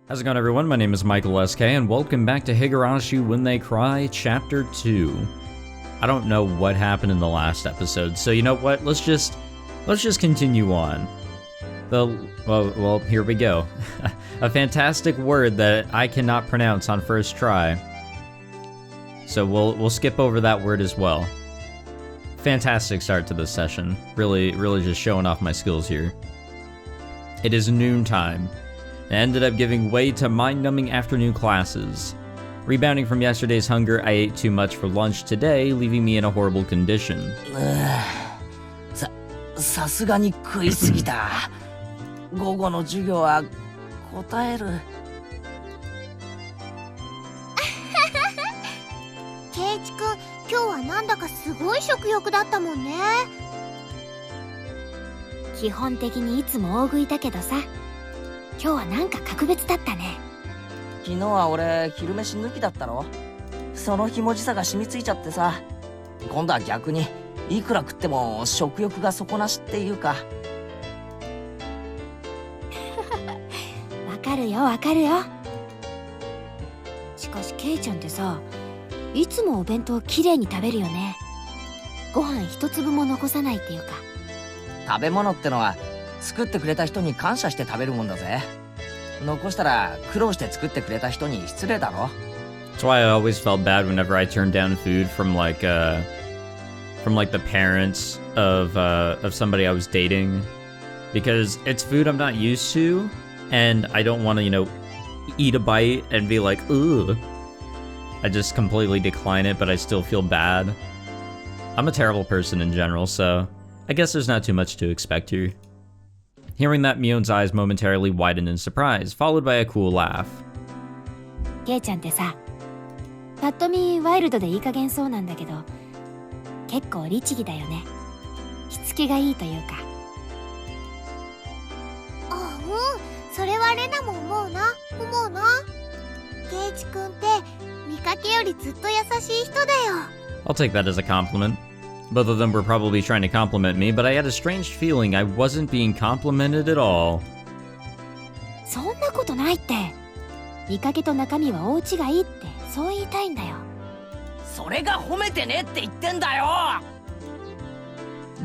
How's it going, everyone? My name is Michael SK, and welcome back to Higurashi When They Cry, Chapter 2. I don't know what happened in the last episode, so you know what? Let's just continue on. Well, here we go. A fantastic word that I cannot pronounce on first try. So we'll skip over that word as well. Fantastic start to this session. Really just showing off my skills here. It is noontime. I ended up giving way to mind-numbing afternoon classes. Rebounding from yesterday's hunger, I ate too much for lunch today, leaving me in a horrible condition. さすがに食いすぎた。午後の授業は答える。ケイチ君、今日はなんだかすごい食欲だったもんね。基本的にいつも大食いだけどさ、今日はなんか格別だったね。昨日は俺昼飯抜きだったろ。そのひもじさが染みついちゃってさ。今度は逆にいくら食っても食欲が底なしっていうか。わかるよわかるよ。しかしケイちゃんってさ、いつもお弁当きれいに食べるよね。ご飯一粒も残さないっていうか。食べ物ってのは作ってくれた人に感謝して食べるもんだぜ。残したら苦労して作ってくれた人に失礼だろ。 That's why I always felt bad whenever I turned down food from like the parents of somebody I was dating, because it's food I'm not used to, and I don't want to, eat a bite and be like, ugh. I just completely decline it, but I still feel bad. I'm a terrible person in general, so I guess there's not too much to expect here. Hearing that, Mion's eyes momentarily widened in surprise, followed by a cool laugh. ケイちゃんってさ、パッと見ワイルドでいい加減そうなんだけど、結構律儀だよね。しつけがいいというか。あ、うん、それはレナも思うな。ケイチ君って見かけよりずっと優しい人だよ。I'll take that as a compliment. Both of them were probably trying to compliment me, but I had a strange feeling I wasn't being complimented at all. そんなことないって。見かけと中身は大違いって、そう言いたいんだよ。それが褒めてねって言ってんだよ。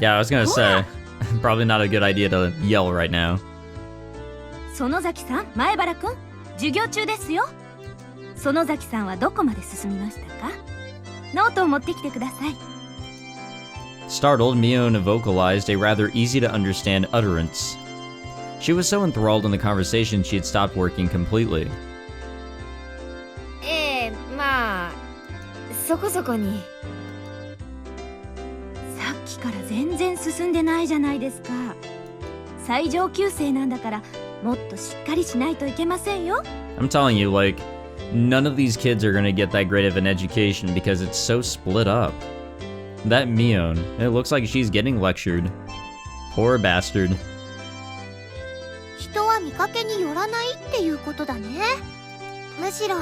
Yeah, I was gonna say, probably not a good idea to yell right now. 園崎さん、前原くん、授業中ですよ。園崎さんはどこまで進みましたか？ノートを持ってきてください。Startled, Mion vocalized a rather easy-to-understand utterance. She was so enthralled in the conversation she had stopped working completely. まあ、そこそこに。さっきから全然進んでないじゃないですか。最上級生なんだから、もっとしっかりしないといけませんよ。I'm telling you, none of these kids are gonna get that great of an education because it's so split up. That Mion, it looks like she's getting lectured. Poor bastard. 人は見かけによらないっていうことだね。むしろ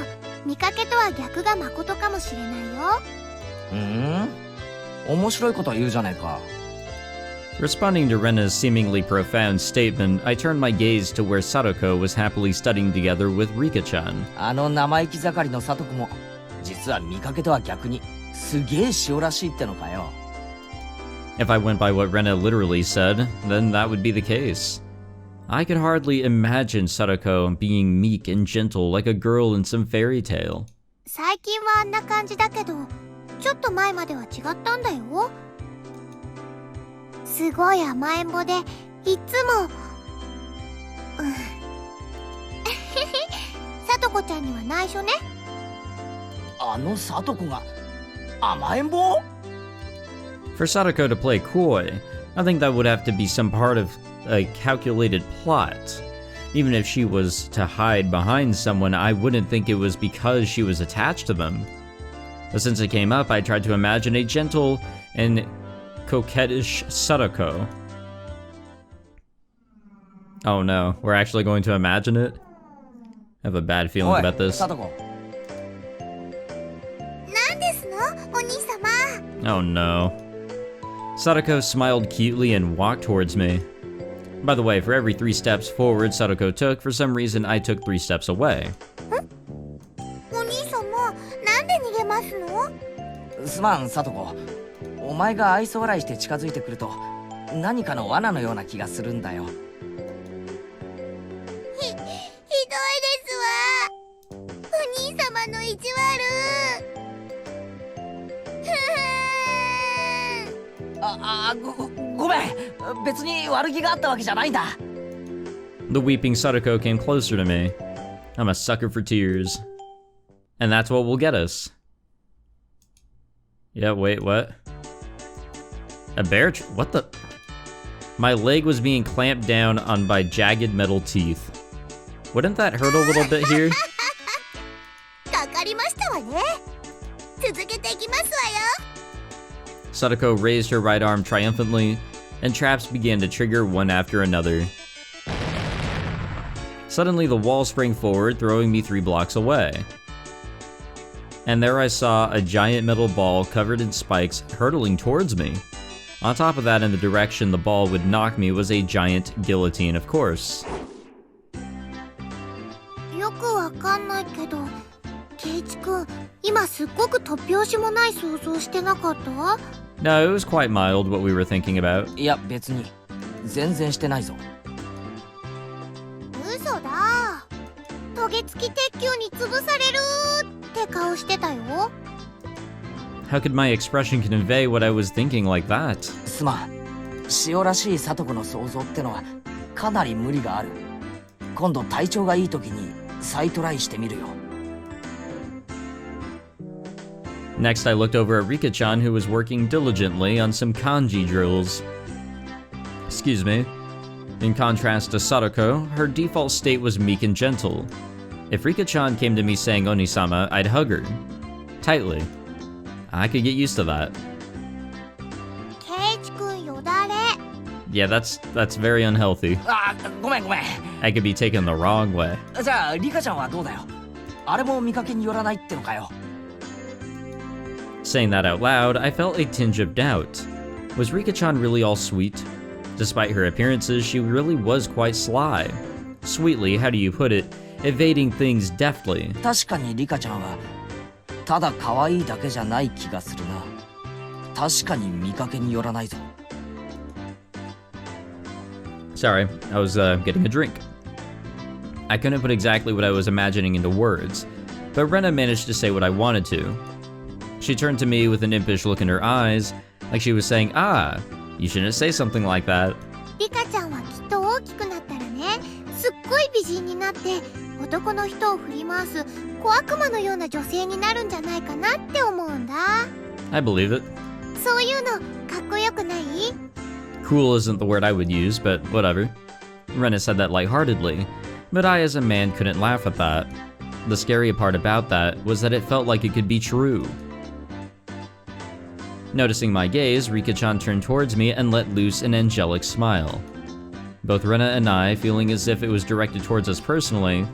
見かけとは逆が誠かもしれないよ。面白いこと言うじゃねえか。Responding to Rena's seemingly profound statement, I turned my gaze to where Sadako was happily studying together with Rika-chan. あの生意気盛りの里子も実は見かけとは逆にすげえ塩らしいってのかよ。 If I went by what Rena literally said, then that would be the case. I could hardly imagine Sadako being meek and gentle like a girl in some fairy tale. 最近はあんな感じだけど、ちょっと前までは違ったんだよ。すごい甘えん坊で、いつも。さとこちゃんには内緒ね。あの里子が甘えん坊？ For Sadako to play coy, I think that would have to be some part of a calculated plot. Even if she was to hide behind someone, I wouldn't think it was because she was attached to them. But since it came up, I tried to imagine a gentle and coquettish Sadako. Oh no, we're actually going to imagine it? I have a bad feeling about this. 里子。なんですの、お兄様。Oh no. Sadako smiled cutely and walked towards me. By the way, for every 3 steps forward Sadako took, for some reason I took 3 steps away. お兄さんもなんで逃げますの？すまん、サトコ。お前が愛想笑いして近づいてくると、何かの罠のような気がするんだよ。ひどいですわ。お兄様の意地悪。ごめん。別に悪気があったわけじゃないんだ。The weeping Sadako came closer to me. I'm a sucker for tears. And that's what will get us. Yeah, wait, what? A bear what the? My leg was being clamped down on by jagged metal teeth. Wouldn't that hurt a little bit here? かかりましたわね。続けていきますわよ。Sadako raised her right arm triumphantly, and traps began to trigger one after another. Suddenly, the wall sprang forward, throwing me 3 blocks away. And there I saw a giant metal ball covered in spikes hurtling towards me. On top of that, in the direction the ball would knock me was a giant guillotine, of course. よくわかんないけど、ケイチ君、今すっごく突拍子もない想像してなかった？ No, it was quite mild what we were thinking about. いや、別に。全然してないぞ。嘘だ。トゲ付き鉄球に潰されるって顔してたよ。How could my expression convey what I was thinking like that? すまん。塩らしいサトコの想像ってのはかなり無理がある。今度体調がいい時に再トライしてみるよ。Next, I looked over at Rika-chan, who was working diligently on some kanji drills. Excuse me. In contrast to Sadako, her default state was meek and gentle. If Rika-chan came to me saying Oni-sama, I'd hug her. Tightly. I could get used to that. ケイチ君よだれ。Yeah, that's very unhealthy. あ、ごめん。I could be taken the wrong way. じゃあ、リカちゃんはどうだよ。あれも見かけによらないってのかよ。Saying that out loud, I felt a tinge of doubt. Was Rika-chan really all sweet? Despite her appearances, she really was quite sly. Sweetly, how do you put it, evading things deftly. 確かにリカちゃんはただ可愛いだけじゃない気がするな。確かに見かけによらないぞ。Sorry, I was getting a drink. I couldn't put exactly what I was imagining into words, but Rena managed to say what I wanted to. She turned to me with an impish look in her eyes, like she was saying, "Ah, you shouldn't say something like that." リカちゃんはきっと大きくなったらね、すっごい美人になって男の人を振り回す小悪魔のような女性になるんじゃないかなって思うんだ。I believe it. そういうのかっこよくない？ Cool isn't the word I would use, but whatever. Rena said that lightheartedly, but I as a man couldn't laugh at that. The scary part about that was that it felt like it could be true. Noticing my gaze, Rika-chan turned towards me and let loose an angelic smile. Both Rena and I, feeling as if it was directed towards us personally,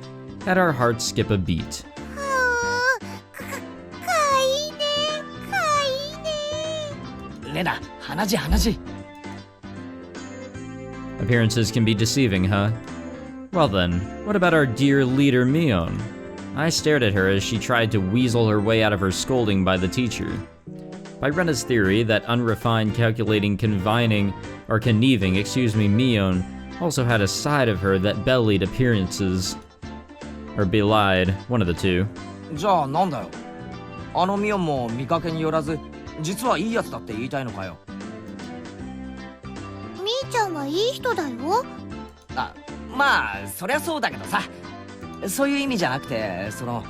had our hearts skip a beat. かわいいね、かわいいね。レナ、話。Appearances can be deceiving, huh? Well then, what about our dear leader Mion? I stared at her as she tried to weasel her way out of her scolding by the teacher. By Rena's theory, that unrefined, calculating, conniving Mion also had a side of her that bellied appearances. Or belied, one of the two. じゃあなんだよ。あのミオンも見かけによらず、実はいいやつだって言いたいのかよ。みーちゃんはいい人だよ。あ、まあそりゃそうだけどさ。そういう意味じゃなくて、その。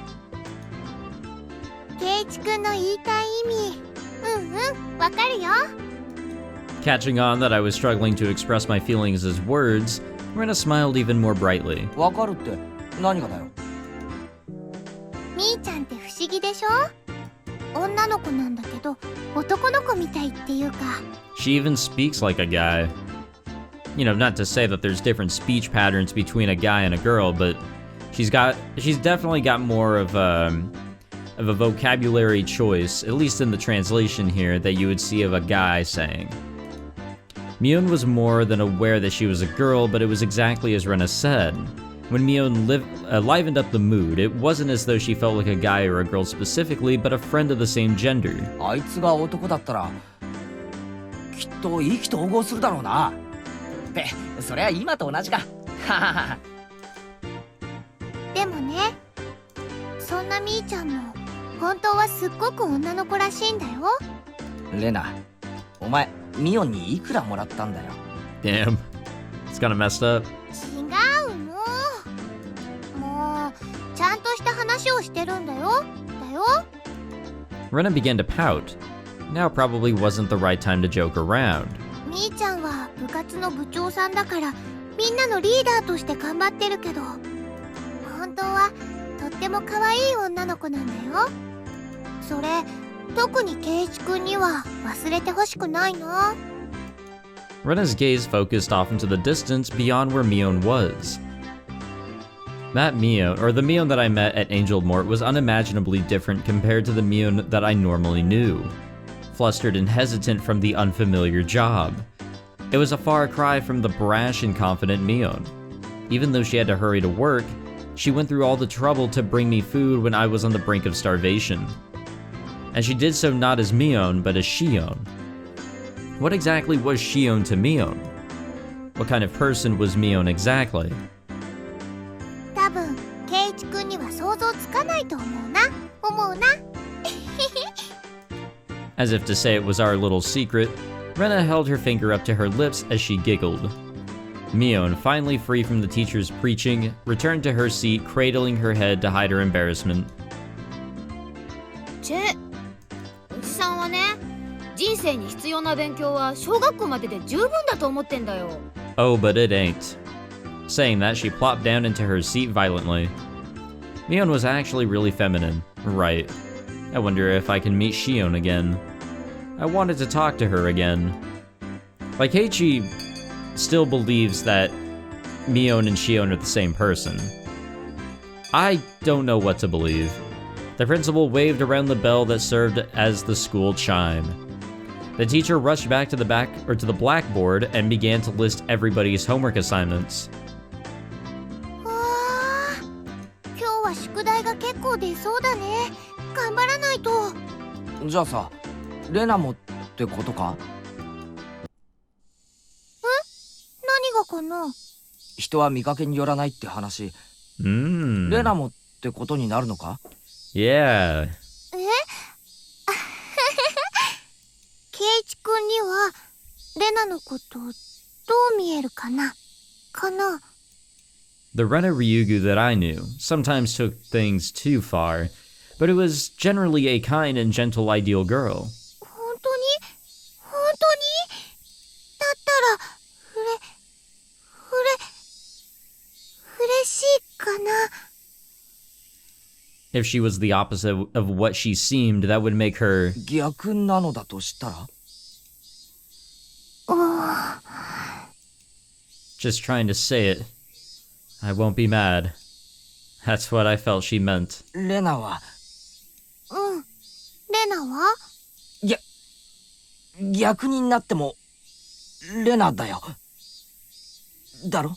ケイチ君の言いたい意味。わかるよ。 Catching on that I was struggling to express my feelings as words, Rena smiled even more brightly. わかるって何がだよ。みーちゃんって不思議でしょ？女の子なんだけど男の子みたいっていうか。 She even speaks like a guy. You know, not to say that there's different speech patterns between a guy and a girl, but she's definitely got more of a vocabulary choice, at least in the translation here, that you would see of a guy saying. Mion was more than aware that she was a girl, but it was exactly as Rena said. When Mion livened up the mood, it wasn't as though she felt like a guy or a girl specifically, but a friend of the same gender. あいつが男だったらきっと意気投合するだろうな。ってそりゃ今と同じか。でもね、そんなみーちゃんも本当はすっごく女の子らしいんだよ。レナ、お前ミオンにいくらもらったんだよ。 Damn. It's kinda messed up. 違うの。もうちゃんとした話をしてるんだよ。Rena began to pout. Now probably wasn't the right time to joke around. みーちゃんは部活の部長さんだからみんなのリーダーとして頑張ってるけど、本当はとっても可愛い女の子なんだよ。それ特に圭一くんには忘れてほしくないな。Rena's gaze focused off into the distance beyond where Mion was. That Mion, or the Mion that I met at Angel Mort, was unimaginably different compared to the Mion that I normally knew. Flustered and hesitant from the unfamiliar job. It was a far cry from the brash and confident Mion. Even though she had to hurry to work, she went through all the trouble to bring me food when I was on the brink of starvation. And she did so not as Mion, but as Shion. What exactly was Shion to Mion? What kind of person was Mion exactly? 多分圭一くんには想像つかないと思うな。As if to say it was our little secret, Rena held her finger up to her lips as she giggled. Mion, finally free from the teacher's preaching, returned to her seat, cradling her head to hide her embarrassment. チェ、おじさんはね、人生に必要な勉強は小学校までで十分だと思ってんだよ。Oh, but it ain't. Saying that, she plopped down into her seat violently. Mion was actually really feminine. Right. I wonder if I can meet Shion again. I wanted to talk to her again. Like, Heichi still believes that Mion and Shion are the same person. I don't know what to believe. The principal waved around the bell that served as the school chime. The teacher rushed back to the blackboard and began to list everybody's homework assignments. 今日は宿題が結構出そうだね。頑張らないと。じゃあさ、レナもってことか？何がかな？人は見かけによらないって話。レナもってことになるのか？ Yeah. 圭一くんにはレナのことどう見えるかな？ The Rena Ryugu that I knew sometimes took things too far, but it was generally a kind and gentle ideal girl. 本当にだったら嬉しいかな。 If she was the opposite of what she seemed, that would make her... 逆なのだとしたら？ Just trying to say it. I won't be mad. That's what I felt she meant. レナは？レナは？逆になってもレナだよ。だろ？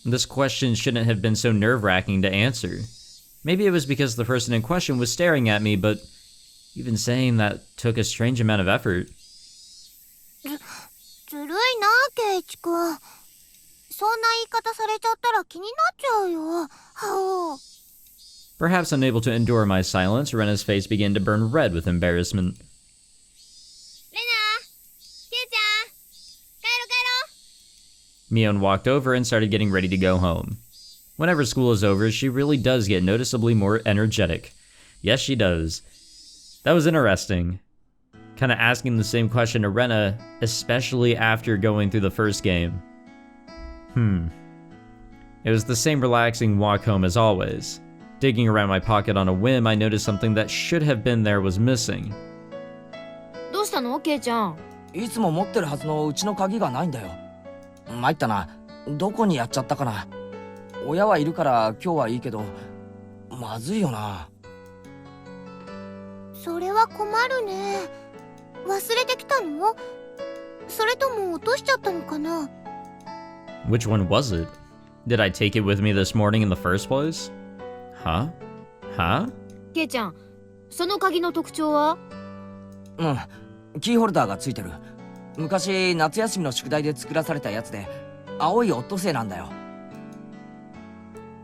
This question shouldn't have been so nerve-wracking to answer. Maybe it was because the person in question was staring at me, but even saying that took a strange amount of effort. ずるいな、圭一くん。そんな言い方されちゃったら気になっちゃうよ。Perhaps unable to endure my silence, Rena's face began to burn red with embarrassment. レナ、ケイちゃん、帰ろ。 Mion walked over and started getting ready to go home. Whenever school is over, she really does get noticeably more energetic. Yes, she does. That was interesting. Kind of asking the same question to Rena, especially after going through the first game. It was the same relaxing walk home as always. Digging around my pocket on a whim, I noticed something that should have been there was missing. どうしたの、ケイちゃん？いつも持ってるはずのうちの鍵がないんだよ。参ったな。どこにやっちゃったかな。親はいるから今日はいいけど、まずいよな。それは困るね。忘れてきたの？それとも落としちゃったのかな？ Which one was it? Did I take it with me this morning in the first place? Huh? Huh? ケイちゃん、その鍵の特徴は？キーホルダーがついてる。昔夏休みの宿題で作らされたやつで、青いオットセイなんだよ。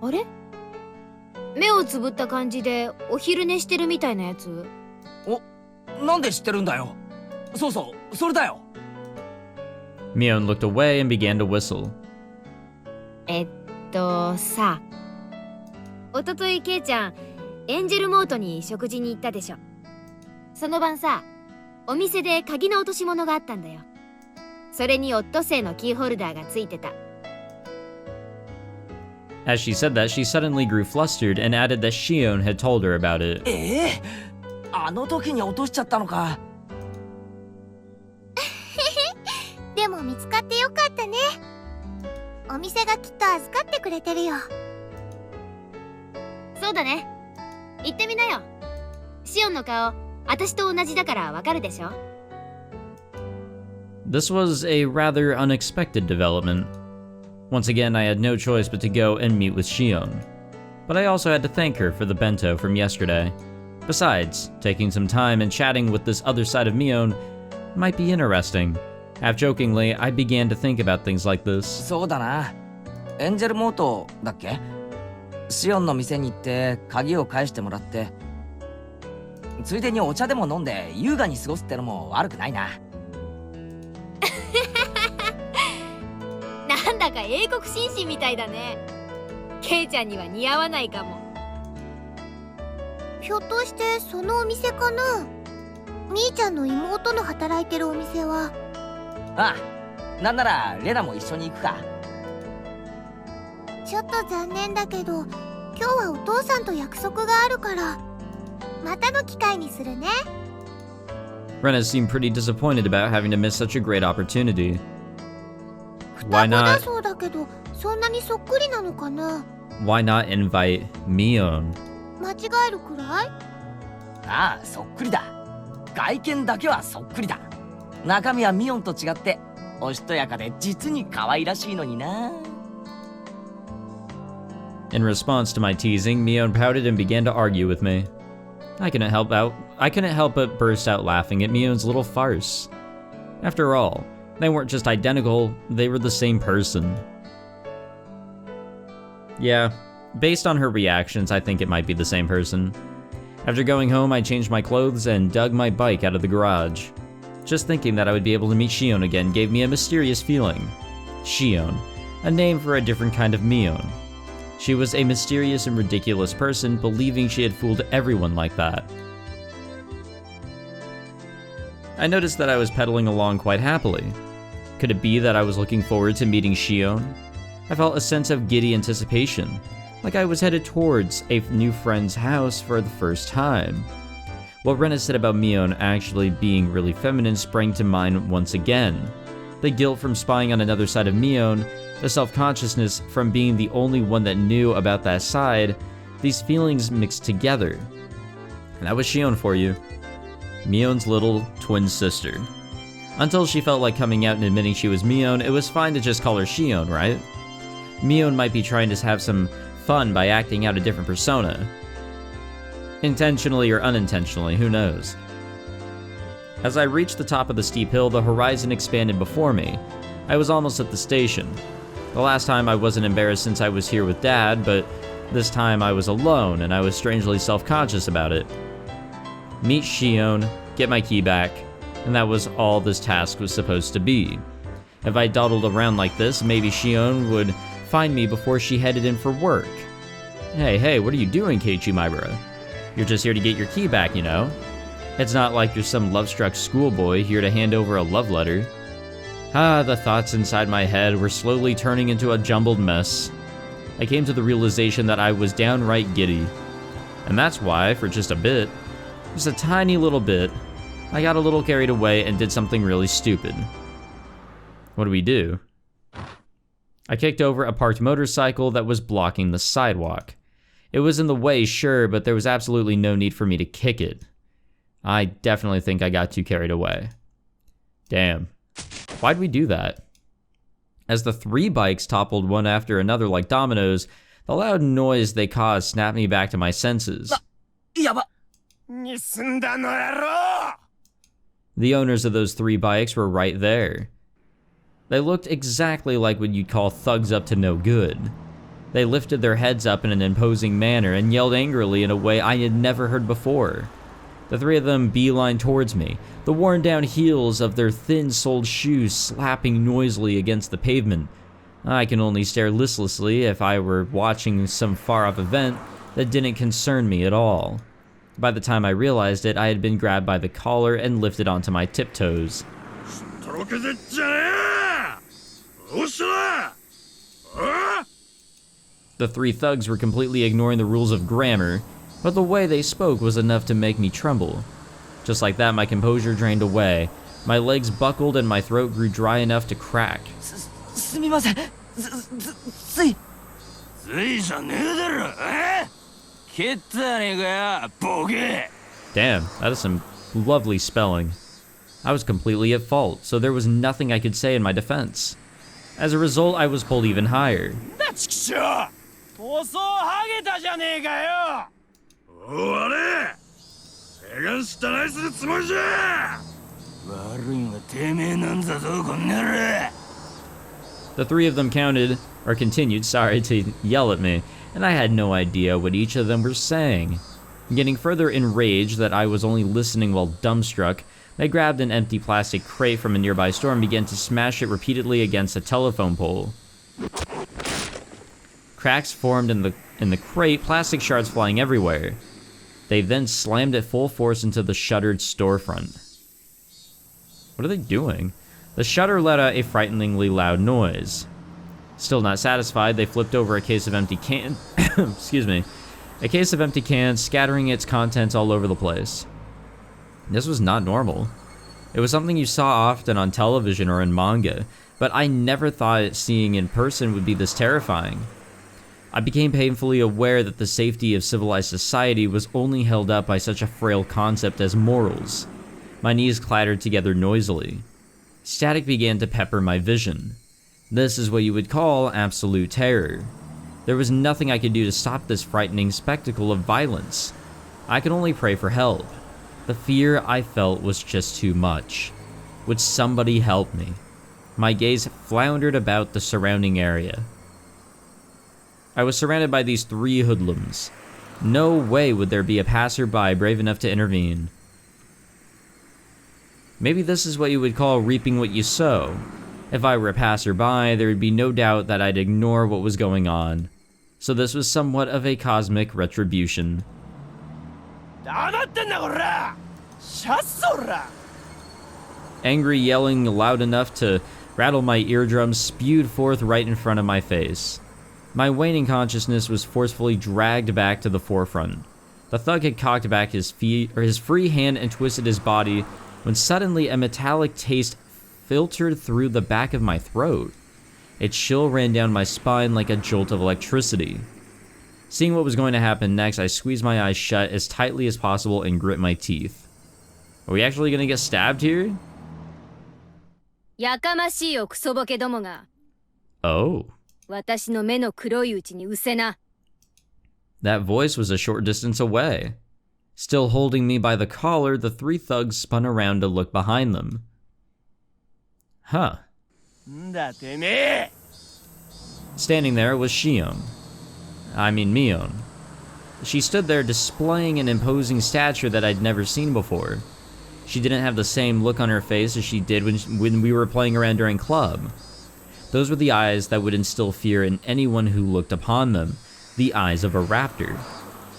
あれ？目をつぶった感じでお昼寝してるみたいなやつ？なんで知ってるんだよ。そうそう、それだよ。Mion looked away and began to whistle. さ、おとといケイちゃん、エンジェルモートに食事に行ったでしょ。その晩さ、お店で鍵の落とし物があったんだよ。それにオットセイのキーホルダーがついてた。As she said that, she suddenly grew flustered and added that Shion had told her about it. あの時に落としちゃったのか。でも見つかってよかったね。お店がきっと預かってくれてるよ。そうだね。行ってみなよ。シオンの顔、私と同じだからわかるでしょ。This was a rather unexpected development. Once again, I had no choice but to go and meet with Shion. But I also had to thank her for the bento from yesterday. Besides, taking some time and chatting with this other side of Mion might be interesting. Half-jokingly, I began to think about things like this. そうだな。エンジェルモートだっけ？シオンの店に行って鍵を返してもらって、ついでにお茶でも飲んで優雅に過ごすってのも悪くないな。なんだか英国紳士みたいだね。ケイちゃんには似合わないかも。ひょっとしてそのお店かな？みーちゃんの妹の働いてるお店は。ああ、なんならレナも一緒に行くか。ちょっと残念だけど、今日はお父さんと約束があるから、またの機会にするね。Rena seemed pretty disappointed about having to miss such a great opportunity. 双子だそうだけど、そんなにそっくりなのかな？ Why not invite Mion? 間違えるくらい？ああ、そっくりだ。外見だけはそっくりだ。中身はミオンと違っておしとやかで実に可愛らしいのにな。In response to my teasing, Mion pouted and began to argue with me. I couldn't help but burst out laughing at Mion's little farce. After all, they weren't just identical, they were the same person. Yeah, based on her reactions, I think it might be the same person. After going home, I changed my clothes and dug my bike out of the garage. Just thinking that I would be able to meet Shion again gave me a mysterious feeling. Shion, a name for a different kind of Mion. She was a mysterious and ridiculous person, believing she had fooled everyone like that. I noticed that I was pedaling along quite happily. Could it be that I was looking forward to meeting Shion? I felt a sense of giddy anticipation, like I was headed towards a new friend's house for the first time. What Rena said about Mion actually being really feminine sprang to mind once again. The guilt from spying on another side of Mion, the self-consciousness from being the only one that knew about that side, these feelings mixed together. And that was Shion for you. Mion's little twin sister. Until she felt like coming out and admitting she was Mion, it was fine to just call her Shion, right? Mion might be trying to have some fun by acting out a different persona. Intentionally or unintentionally, who knows? As I reached the top of the steep hill, the horizon expanded before me. I was almost at the station. The last time I wasn't embarrassed since I was here with Dad, but this time I was alone and I was strangely self-conscious about it. Meet Shion, get my key back, and that was all this task was supposed to be. If I dawdled around like this, maybe Shion would find me before she headed in for work. Hey, what are you doing, Keiichi? You're just here to get your key back, you know? It's not like you're some love-struck schoolboy here to hand over a love letter. The thoughts inside my head were slowly turning into a jumbled mess. I came to the realization that I was downright giddy. And that's why, for just a bit, just a tiny little bit, I got a little carried away and did something really stupid. What do we do? I kicked over a parked motorcycle that was blocking the sidewalk. It was in the way, sure, but there was absolutely no need for me to kick it. I definitely think I got too carried away. Damn. Why'd we do that? As the 3 bikes toppled one after another like dominoes, the loud noise they caused snapped me back to my senses. やば。 The owners of those 3 bikes were right there. They looked exactly like what you'd call thugs up to no good. They lifted their heads up in an imposing manner and yelled angrily in a way I had never heard before. The 3 of them beelined towards me, the worn-down heels of their thin-soled shoes slapping noisily against the pavement. I can only stare listlessly if I were watching some far-off event that didn't concern me at all. By the time I realized it, I had been grabbed by the collar and lifted onto my tiptoes. The 3 thugs were completely ignoring the rules of grammar, but the way they spoke was enough to make me tremble. Just like that, my composure drained away. My legs buckled and my throat grew dry enough to crack. すみません。つい。ついじゃねえだろ、え？蹴ったねえかよ、ボケ。 Damn, that is some lovely spelling. I was completely at fault, so there was nothing I could say in my defense. As a result, I was pulled even higher. なちくしょう。塗装剥げたじゃねえかよ。おあれ。手が下ないするつもりじゃ。悪いのはてめえなんだぞ、こんなら。 The 3 of them continued to yell at me, and I had no idea what each of them were saying. Getting further enraged that I was only listening while dumbstruck, they grabbed an empty plastic crate from a nearby store and began to smash it repeatedly against a telephone pole. Cracks formed in the crate, plastic shards flying everywhere. They then slammed it full force into the shuttered storefront. What are they doing? The shutter let out a frighteningly loud noise. Still not satisfied, they flipped over a case of empty cans, scattering its contents all over the place. This was not normal. It was something you saw often on television or in manga, but I never thought seeing in person would be this terrifying. I became painfully aware that the safety of civilized society was only held up by such a frail concept as morals. My knees clattered together noisily. Static began to pepper my vision. This is what you would call absolute terror. There was nothing I could do to stop this frightening spectacle of violence. I could only pray for help. The fear I felt was just too much. Would somebody help me? My gaze floundered about the surrounding area. I was surrounded by these 3 hoodlums. No way would there be a passerby brave enough to intervene. Maybe this is what you would call reaping what you sow. If I were a passerby, there would be no doubt that I'd ignore what was going on. So this was somewhat of a cosmic retribution. Angry yelling loud enough to rattle my eardrums spewed forth right in front of my face. My waning consciousness was forcefully dragged back to the forefront. The thug had cocked back his free hand and twisted his body when suddenly a metallic taste filtered through the back of my throat. A chill ran down my spine like a jolt of electricity. Seeing what was going to happen next, I squeezed my eyes shut as tightly as possible and grit my teeth. Are we actually gonna get stabbed here? やかましいよクソボケどもが。 Oh. 私の目の黒いうちにうせな。 That voice was a short distance away. Still holding me by the collar, the 3 thugs spun around to look behind them. Huh. Standing there was Shion. Mion. She stood there displaying an imposing stature that I'd never seen before. She didn't have the same look on her face as she did when we were playing around during club. Those were the eyes that would instill fear in anyone who looked upon them, the eyes of a raptor.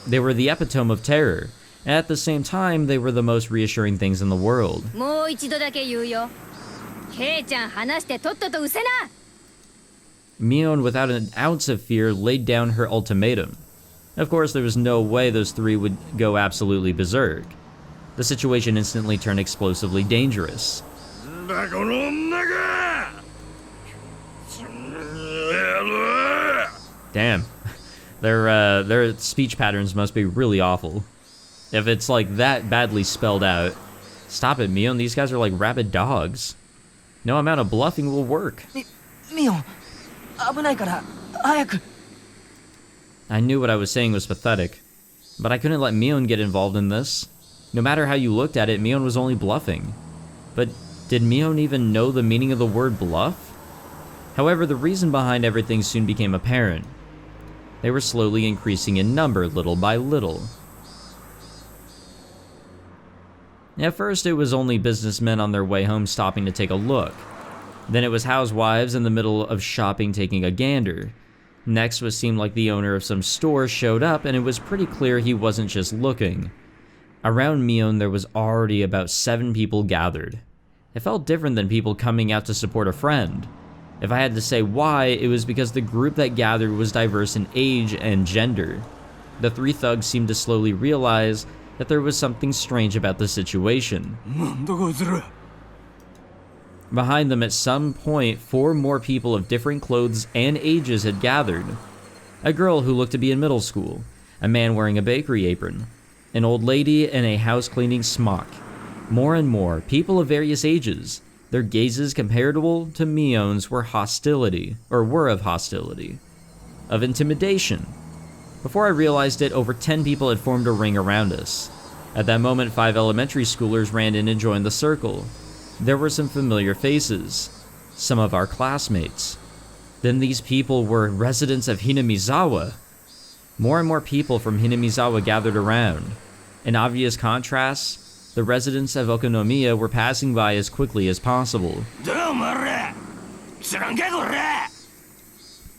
They were the epitome of terror, and at the same time, they were the most reassuring things in the world. もう一度だけ言うよ。ケイちゃん話してとっととうせな。 Mion, without an ounce of fear, laid down her ultimatum. Of course, there was no way those 3 would go absolutely berserk. The situation instantly turned explosively dangerous. Damn. Their speech patterns must be really awful. If it's like that badly spelled out. Stop it, Mion. These guys are like rabid dogs. No amount of bluffing will work. ミオン、危ないから早く。 I knew what I was saying was pathetic, but I couldn't let Mion get involved in this. No matter how you looked at it, Mion was only bluffing. But did Mion even know the meaning of the word bluff? However, the reason behind everything soon became apparent. They were slowly increasing in number little by little. At first, it was only businessmen on their way home stopping to take a look. Then it was housewives in the middle of shopping taking a gander. Next was seemed like the owner of some store showed up, and it was pretty clear he wasn't just looking. Around Mion, there was already about 7 people gathered. It felt different than people coming out to support a friend. If I had to say why, it was because the group that gathered was diverse in age and gender. The 3 thugs seemed to slowly realize that there was something strange about the situation. Behind them, at some point, 4 more people of different clothes and ages had gathered. A girl who looked to be in middle school, a man wearing a bakery apron, an old lady in a house-cleaning smock. More and more, people of various ages. Their gazes comparable to Mion's were of hostility, of intimidation. Before I realized it, over 10 people had formed a ring around us. At that moment, 5 elementary schoolers ran in and joined the circle. There were some familiar faces, some of our classmates. Then these people were residents of Hinamizawa. More and more people from Hinamizawa gathered around. In obvious contrast, the residents of Okonomiya were passing by as quickly as possible.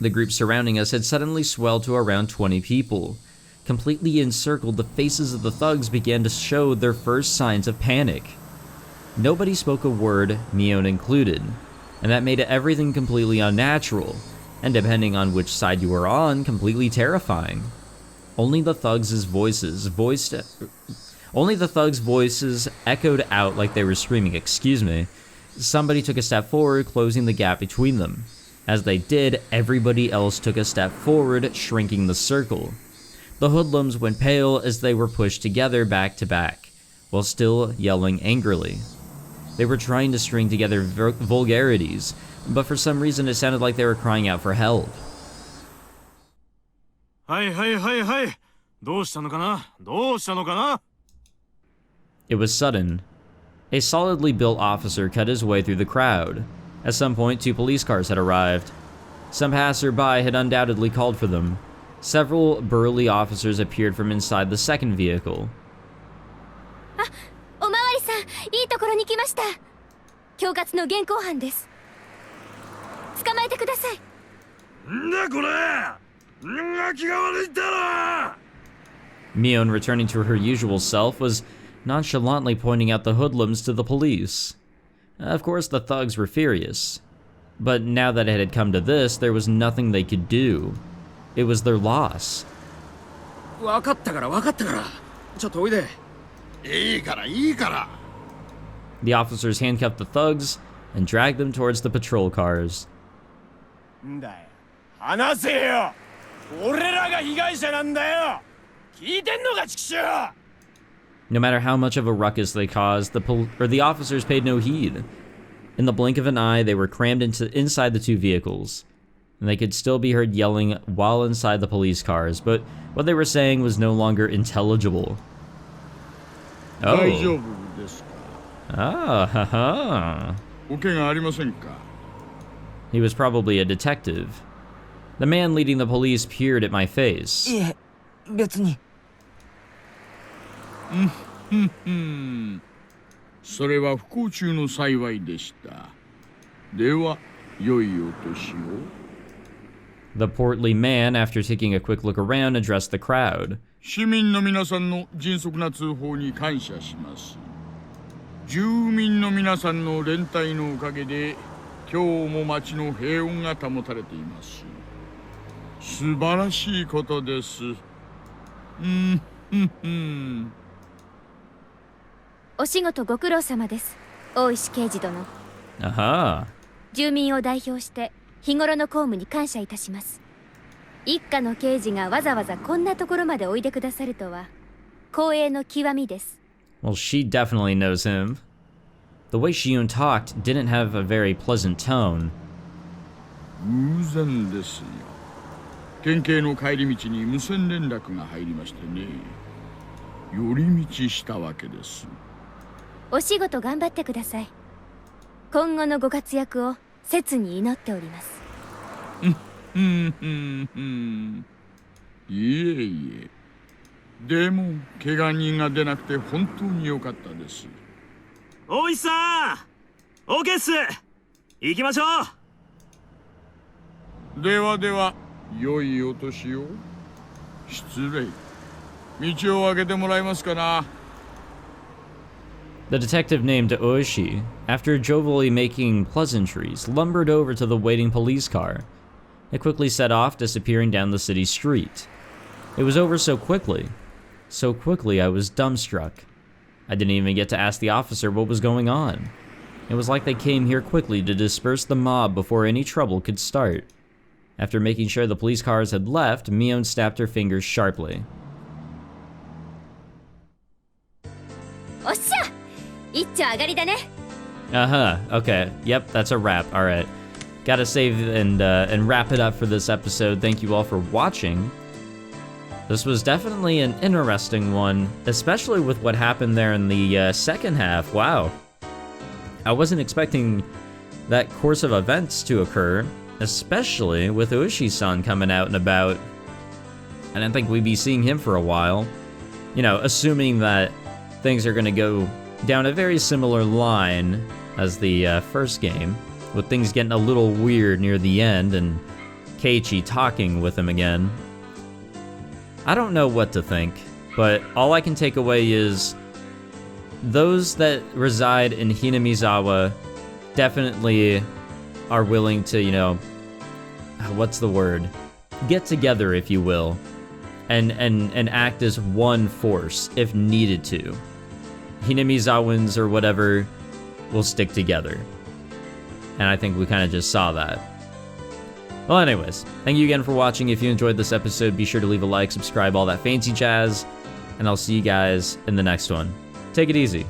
The group surrounding us had suddenly swelled to around 20 people. Completely encircled, the faces of the thugs began to show their first signs of panic. Nobody spoke a word, Mion included, and that made everything completely unnatural, and depending on which side you were on, completely terrifying. Only the thugs' voices echoed out like they were screaming, "Excuse me." Somebody took a step forward, closing the gap between them. As they did, everybody else took a step forward, shrinking the circle. The hoodlums went pale as they were pushed together back to back, while still yelling angrily. They were trying to string together vulgarities, but for some reason it sounded like they were crying out for help. It was sudden. A solidly built officer cut his way through the crowd. At some point, 2 police cars had arrived. Some passerby had undoubtedly called for them. Several burly officers appeared from inside the second vehicle. Mion, returning to her usual self, was nonchalantly pointing out the hoodlums to the police. Of course, the thugs were furious. But now that it had come to this, there was nothing they could do. It was their loss. The officers handcuffed the thugs and dragged them towards the patrol cars. No matter how much of a ruckus they caused, the officers paid no heed. In the blink of an eye, they were crammed inside the 2 vehicles, and they could still be heard yelling while inside the police cars, but what they were saying was no longer intelligible. Oh. Ah, haha. He was probably a detective. The man leading the police peered at my face. The portly man, after taking a quick look around, addressed the crowd. Aha. 住民を代表して日頃の公務に感謝いたします。一課の刑事がわざわざこんなところまでおいでくださるとは光栄の極みです。Well, she definitely knows him. The way Shion talked didn't have a very pleasant tone. 偶然ですよ。県警の帰り道に無線連絡が入りましてね。寄り道したわけです。お仕事頑張ってください。今後のご活躍を切に祈っております。いえいえ。でも怪我人が出なくて本当に良かったです。大石さん、オーケーっす。行きましょう。ではでは、良いお年を。失礼。道を開けてもらえますかな。The detective named Oishi, after jovially making pleasantries, lumbered over to the waiting police car. It quickly set off, disappearing down the city street. It was over so quickly. So quickly I was dumbstruck. I didn't even get to ask the officer what was going on. It was like they came here quickly to disperse the mob before any trouble could start. After making sure the police cars had left, Mion snapped her fingers sharply. おっしゃ、一丁上がりだね。Uh-huh, okay. Yep, that's a wrap. Alright. Gotta save and wrap it up for this episode. Thank you all for watching. This was definitely an interesting one, especially with what happened there in the second half. Wow. I wasn't expecting that course of events to occur, especially with Ueshi-san coming out and about. I didn't think we'd be seeing him for a while. You know, assuming that things are gonna go down a very similar line as the first game, with things getting a little weird near the end and Keiichi talking with him again. I don't know what to think, but all I can take away is those that reside in Hinamizawa definitely are willing to, you know, what's the word? Get together, if you will, and act as one force if needed to. Hinamizawans or whatever will stick together. And I think we kind of just saw that. Well, anyways, thank you again for watching. If you enjoyed this episode, be sure to leave a like, subscribe, all that fancy jazz, and I'll see you guys in the next one. Take it easy.